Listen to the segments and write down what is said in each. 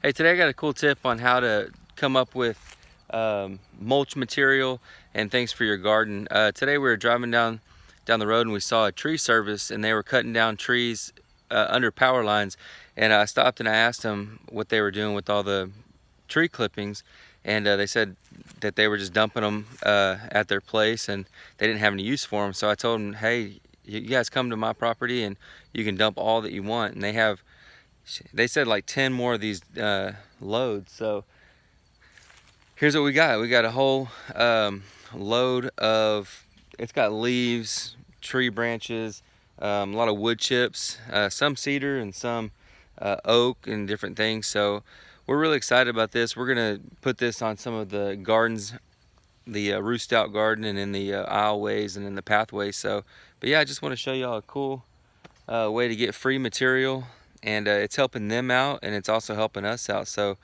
Hey, today I got a cool tip on how to come up with mulch material and things for your garden. Today we were driving down the road and we saw a tree service, and they were cutting down trees under power lines. And I stopped and I asked them what they were doing with all the tree clippings, and they said that they were just dumping them at their place and they didn't have any use for them. So I told them, hey, you guys come to my property and you can dump all that you want. And they said like 10 more of these loads. So here's what we got. We got a whole load of, it's got leaves, tree branches, a lot of wood chips, some cedar and some oak and different things. So we're really excited about this. We're gonna put this on some of the gardens, the roost out garden, and in the aisleways and in the pathways. So, but yeah, I just want to show y'all a cool way to get free material, and it's helping them out and it's also helping us out. So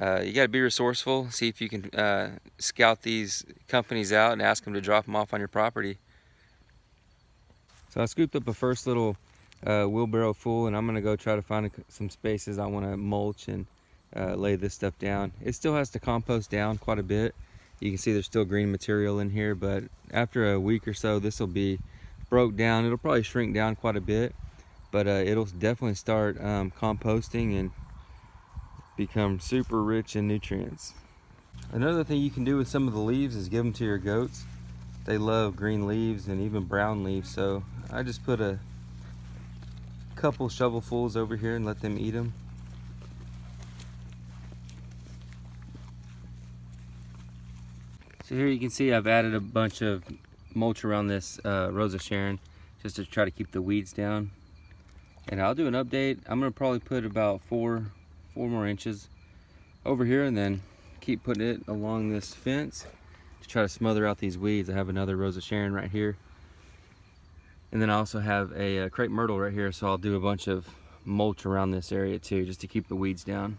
you got to be resourceful. See if you can scout these companies out and ask them to drop them off on your property. So I scooped up a first little wheelbarrow full, and I'm gonna go try to find some spaces I want to mulch and lay this stuff down. It still has to compost down quite a bit. You can see there's still green material in here, but after a week or so this will be broke down. It'll probably shrink down quite a bit, but it'll definitely start composting and become super rich in nutrients. Another thing you can do with some of the leaves is give them to your goats. They love green leaves and even brown leaves, so I just put a couple shovelfuls over here and let them eat them. So here you can see I've added a bunch of mulch around this Rosa Sharon just to try to keep the weeds down. And I'll do an update. I'm gonna probably put about four more inches over here, and then keep putting it along this fence to try to smother out these weeds. I have another Rosa Sharon right here, and then I also have a crepe myrtle right here, so I'll do a bunch of mulch around this area too, just to keep the weeds down.